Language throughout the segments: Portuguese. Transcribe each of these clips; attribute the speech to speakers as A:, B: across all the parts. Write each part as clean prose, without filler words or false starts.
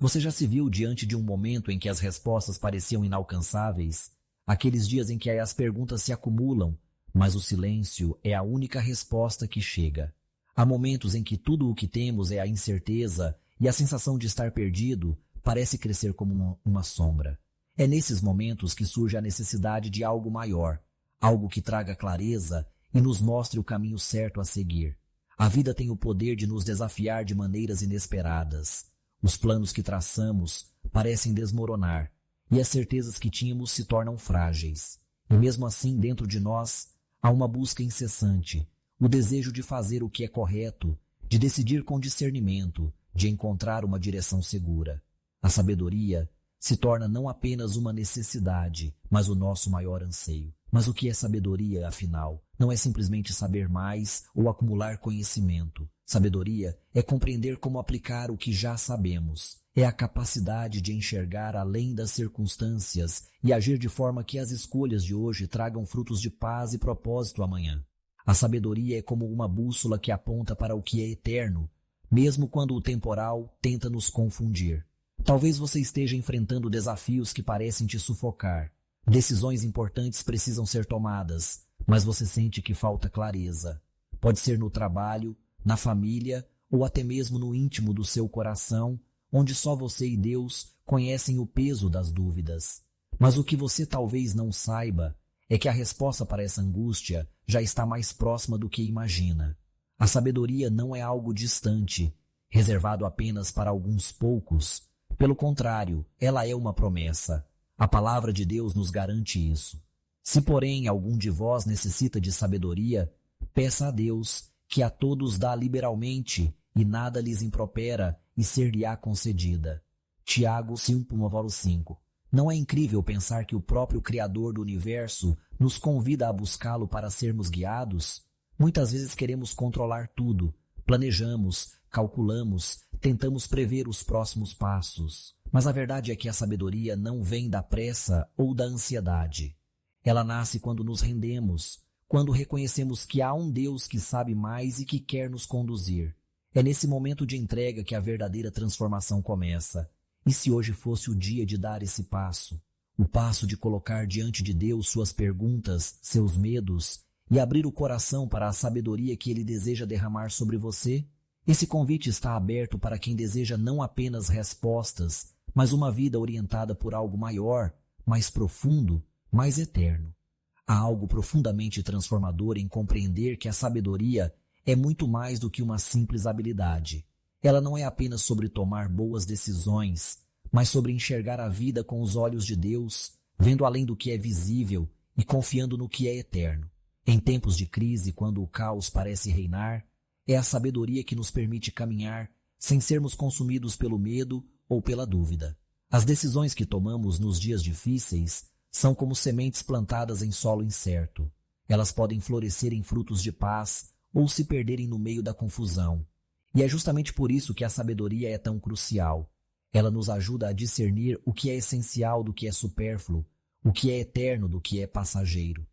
A: Você já se viu diante de um momento em que as respostas pareciam inalcançáveis? Aqueles dias em que as perguntas se acumulam, mas o silêncio é a única resposta que chega. Há momentos em que tudo o que temos é a incerteza e a sensação de estar perdido parece crescer como uma sombra. É nesses momentos que surge a necessidade de algo maior, algo que traga clareza e nos mostre o caminho certo a seguir. A vida tem o poder de nos desafiar de maneiras inesperadas. Os planos que traçamos parecem desmoronar e as certezas que tínhamos se tornam frágeis. E mesmo assim, dentro de nós, há uma busca incessante, o desejo de fazer o que é correto, de decidir com discernimento, de encontrar uma direção segura. A sabedoria se torna não apenas uma necessidade, mas o nosso maior anseio. Mas o que é sabedoria, afinal? Não é simplesmente saber mais ou acumular conhecimento. Sabedoria é compreender como aplicar o que já sabemos. É a capacidade de enxergar além das circunstâncias e agir de forma que as escolhas de hoje tragam frutos de paz e propósito amanhã. A sabedoria é como uma bússola que aponta para o que é eterno, mesmo quando o temporal tenta nos confundir. Talvez você esteja enfrentando desafios que parecem te sufocar. Decisões importantes precisam ser tomadas, mas você sente que falta clareza. Pode ser no trabalho, na família ou até mesmo no íntimo do seu coração, onde só você e Deus conhecem o peso das dúvidas. Mas o que você talvez não saiba é que a resposta para essa angústia já está mais próxima do que imagina. A sabedoria não é algo distante, reservado apenas para alguns poucos. Pelo contrário, ela é uma promessa. A palavra de Deus nos garante isso. Se, porém, algum de vós necessita de sabedoria, peça a Deus, que a todos dá liberalmente, e nada lhes impropera, e ser-lhe-á concedida. Tiago 5:5. Não é incrível pensar que o próprio Criador do Universo nos convida a buscá-lo para sermos guiados? Muitas vezes queremos controlar tudo, planejamos, calculamos, tentamos prever os próximos passos. Mas a verdade é que a sabedoria não vem da pressa ou da ansiedade. Ela nasce quando nos rendemos, quando reconhecemos que há um Deus que sabe mais e que quer nos conduzir. É nesse momento de entrega que a verdadeira transformação começa. E se hoje fosse o dia de dar esse passo? O passo de colocar diante de Deus suas perguntas, seus medos e abrir o coração para a sabedoria que Ele deseja derramar sobre você? Esse convite está aberto para quem deseja não apenas respostas, mas uma vida orientada por algo maior, mais profundo, mais eterno. Há algo profundamente transformador em compreender que a sabedoria é muito mais do que uma simples habilidade. Ela não é apenas sobre tomar boas decisões, mas sobre enxergar a vida com os olhos de Deus, vendo além do que é visível e confiando no que é eterno. Em tempos de crise, quando o caos parece reinar, é a sabedoria que nos permite caminhar sem sermos consumidos pelo medo ou pela dúvida. As decisões que tomamos nos dias difíceis são como sementes plantadas em solo incerto. Elas podem florescer em frutos de paz ou se perderem no meio da confusão. E é justamente por isso que a sabedoria é tão crucial. Ela nos ajuda a discernir o que é essencial do que é supérfluo, o que é eterno do que é passageiro.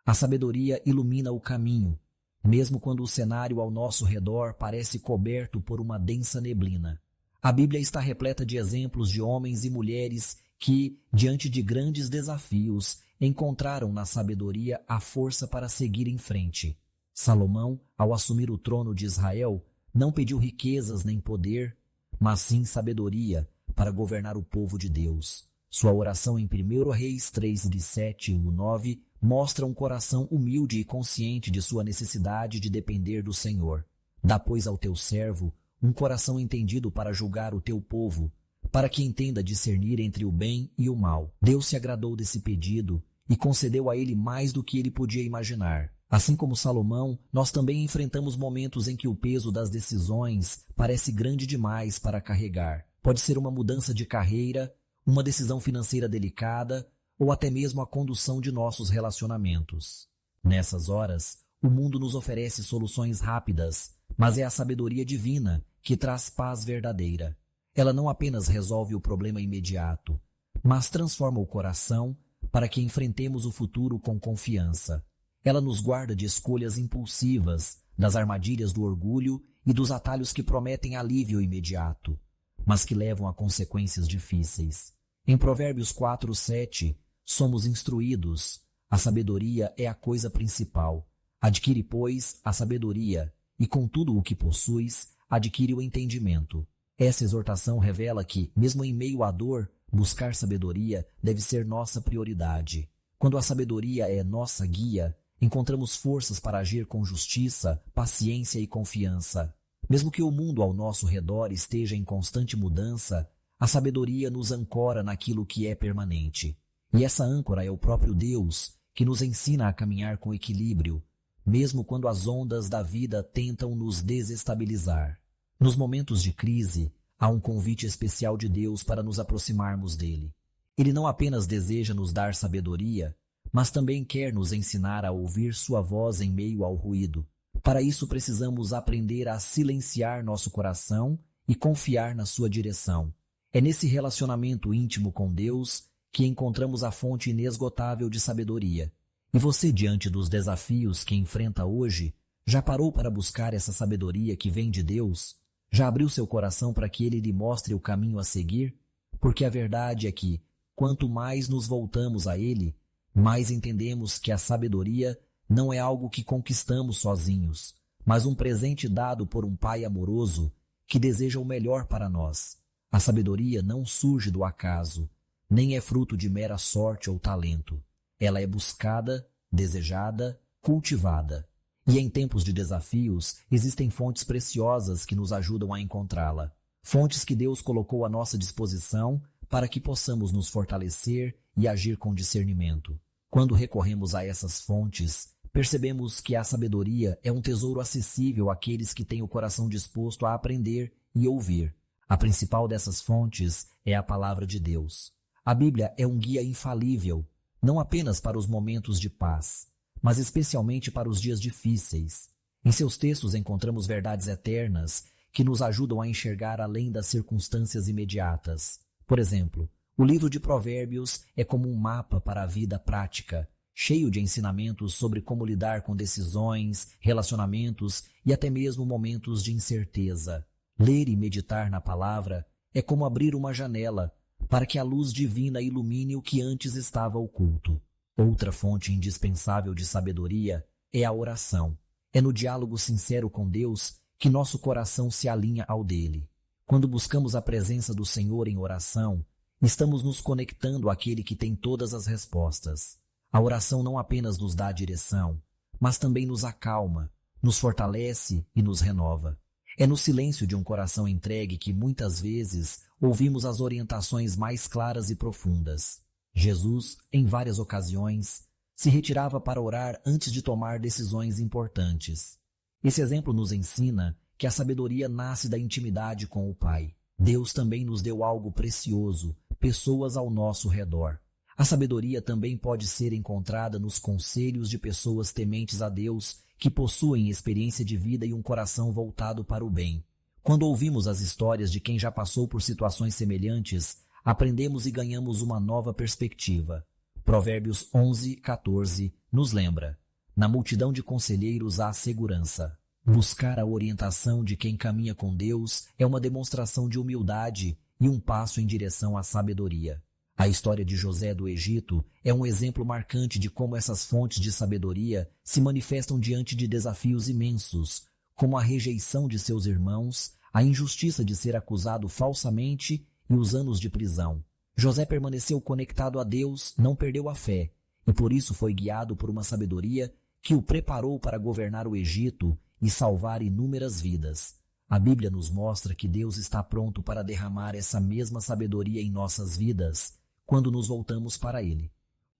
A: A sabedoria ilumina o caminho, mesmo quando o cenário ao nosso redor parece coberto por uma densa neblina. A Bíblia está repleta de exemplos de homens e mulheres que, diante de grandes desafios, encontraram na sabedoria a força para seguir em frente. Salomão, ao assumir o trono de Israel, não pediu riquezas nem poder, mas sim sabedoria para governar o povo de Deus. Sua oração em 1 Reis 3, de 7 e 9 mostra um coração humilde e consciente de sua necessidade de depender do Senhor. Dá, pois, ao teu servo um coração entendido para julgar o teu povo, para que entenda discernir entre o bem e o mal. Deus se agradou desse pedido e concedeu a ele mais do que ele podia imaginar. Assim como Salomão, nós também enfrentamos momentos em que o peso das decisões parece grande demais para carregar. Pode ser uma mudança de carreira, uma decisão financeira delicada ou até mesmo a condução de nossos relacionamentos. Nessas horas, o mundo nos oferece soluções rápidas, mas é a sabedoria divina que traz paz verdadeira. Ela não apenas resolve o problema imediato, mas transforma o coração para que enfrentemos o futuro com confiança. Ela nos guarda de escolhas impulsivas, das armadilhas do orgulho e dos atalhos que prometem alívio imediato. mas que levam a consequências difíceis. Em Provérbios 4:7, somos instruídos: a sabedoria é a coisa principal. Adquire, pois, a sabedoria, e com tudo o que possuis, adquire o entendimento. Essa exortação revela que, mesmo em meio à dor, buscar sabedoria deve ser nossa prioridade. Quando a sabedoria é nossa guia, encontramos forças para agir com justiça, paciência e confiança. Mesmo que o mundo ao nosso redor esteja em constante mudança, a sabedoria nos ancora naquilo que é permanente. E essa âncora é o próprio Deus, que nos ensina a caminhar com equilíbrio, mesmo quando as ondas da vida tentam nos desestabilizar. Nos momentos de crise, há um convite especial de Deus para nos aproximarmos dele. Ele não apenas deseja nos dar sabedoria, mas também quer nos ensinar a ouvir sua voz em meio ao ruído. Para isso precisamos aprender a silenciar nosso coração e confiar na sua direção. É nesse relacionamento íntimo com Deus que encontramos a fonte inesgotável de sabedoria. E você, diante dos desafios que enfrenta hoje, já parou para buscar essa sabedoria que vem de Deus? Já abriu seu coração para que Ele lhe mostre o caminho a seguir? Porque a verdade é que, quanto mais nos voltamos a Ele, mais entendemos que a sabedoria não é algo que conquistamos sozinhos, mas um presente dado por um Pai amoroso que deseja o melhor para nós. A sabedoria não surge do acaso, nem é fruto de mera sorte ou talento. Ela é buscada, desejada, cultivada. E em tempos de desafios, existem fontes preciosas que nos ajudam a encontrá-la. Fontes que Deus colocou à nossa disposição para que possamos nos fortalecer e agir com discernimento. Quando recorremos a essas fontes, percebemos que a sabedoria é um tesouro acessível àqueles que têm o coração disposto a aprender e ouvir. A principal dessas fontes é a palavra de Deus. A Bíblia é um guia infalível, não apenas para os momentos de paz, mas especialmente para os dias difíceis. Em seus textos encontramos verdades eternas que nos ajudam a enxergar além das circunstâncias imediatas. Por exemplo, o livro de Provérbios é como um mapa para a vida prática, cheio de ensinamentos sobre como lidar com decisões, relacionamentos e até mesmo momentos de incerteza. Ler e meditar na palavra é como abrir uma janela para que a luz divina ilumine o que antes estava oculto. Outra fonte indispensável de sabedoria é a oração. É no diálogo sincero com Deus que nosso coração se alinha ao dele. Quando buscamos a presença do Senhor em oração, estamos nos conectando àquele que tem todas as respostas. A oração não apenas nos dá direção, mas também nos acalma, nos fortalece e nos renova. É no silêncio de um coração entregue que muitas vezes ouvimos as orientações mais claras e profundas. Jesus, em várias ocasiões, se retirava para orar antes de tomar decisões importantes. Esse exemplo nos ensina que a sabedoria nasce da intimidade com o Pai. Deus também nos deu algo precioso, pessoas ao nosso redor. A sabedoria também pode ser encontrada nos conselhos de pessoas tementes a Deus que possuem experiência de vida e um coração voltado para o bem. Quando ouvimos as histórias de quem já passou por situações semelhantes, aprendemos e ganhamos uma nova perspectiva. Provérbios 11:14 nos lembra: na multidão de conselheiros há segurança. Buscar a orientação de quem caminha com Deus é uma demonstração de humildade e um passo em direção à sabedoria. A história de José do Egito é um exemplo marcante de como essas fontes de sabedoria se manifestam diante de desafios imensos, como a rejeição de seus irmãos, a injustiça de ser acusado falsamente e os anos de prisão. José permaneceu conectado a Deus, não perdeu a fé, e por isso foi guiado por uma sabedoria que o preparou para governar o Egito e salvar inúmeras vidas. A Bíblia nos mostra que Deus está pronto para derramar essa mesma sabedoria em nossas vidas quando nos voltamos para Ele.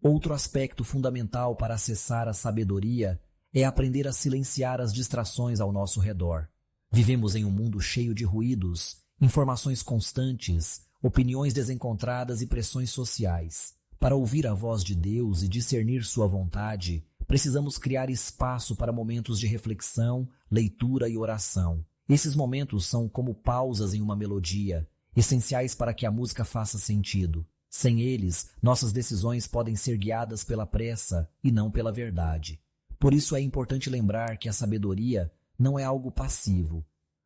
A: Outro aspecto fundamental para acessar a sabedoria é aprender a silenciar as distrações ao nosso redor. Vivemos em um mundo cheio de ruídos, informações constantes, opiniões desencontradas e pressões sociais. Para ouvir a voz de Deus e discernir sua vontade, precisamos criar espaço para momentos de reflexão, leitura e oração. Esses momentos são como pausas em uma melodia, essenciais para que a música faça sentido. Sem eles, nossas decisões podem ser guiadas pela pressa e não pela verdade. Por isso é importante lembrar que a sabedoria não é algo passivo,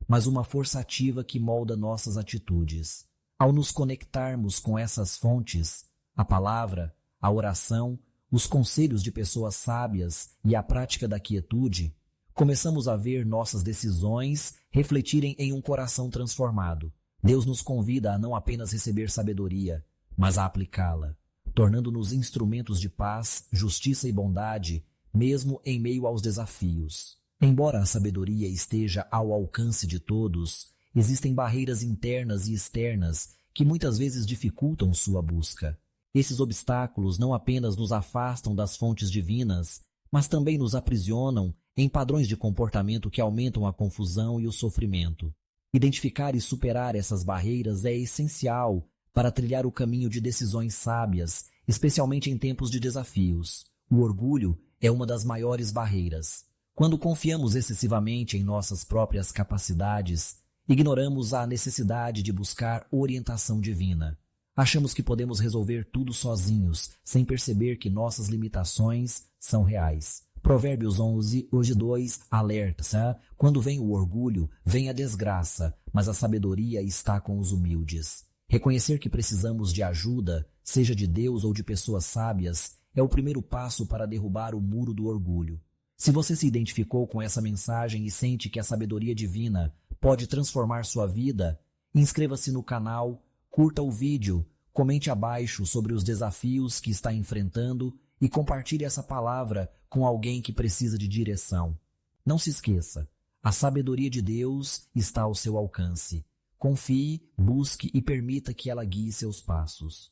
A: mas uma força ativa que molda nossas atitudes. Ao nos conectarmos com essas fontes, a palavra, a oração, os conselhos de pessoas sábias e a prática da quietude, começamos a ver nossas decisões refletirem em um coração transformado. Deus nos convida a não apenas receber sabedoria, mas a aplicá-la, tornando-nos instrumentos de paz, justiça e bondade, mesmo em meio aos desafios. Embora a sabedoria esteja ao alcance de todos, existem barreiras internas e externas que muitas vezes dificultam sua busca. Esses obstáculos não apenas nos afastam das fontes divinas, mas também nos aprisionam em padrões de comportamento que aumentam a confusão e o sofrimento. Identificar e superar essas barreiras é essencial para trilhar o caminho de decisões sábias, especialmente em tempos de desafios. O orgulho é uma das maiores barreiras. Quando confiamos excessivamente em nossas próprias capacidades, ignoramos a necessidade de buscar orientação divina. Achamos que podemos resolver tudo sozinhos, sem perceber que nossas limitações são reais. Provérbios 11, hoje 2, alerta. Quando vem o orgulho, vem a desgraça, mas a sabedoria está com os humildes. Reconhecer que precisamos de ajuda, seja de Deus ou de pessoas sábias, é o primeiro passo para derrubar o muro do orgulho. Se você se identificou com essa mensagem e sente que a sabedoria divina pode transformar sua vida, inscreva-se no canal, curta o vídeo, comente abaixo sobre os desafios que está enfrentando e compartilhe essa palavra com alguém que precisa de direção. Não se esqueça, a sabedoria de Deus está ao seu alcance. Confie, busque e permita que ela guie seus passos.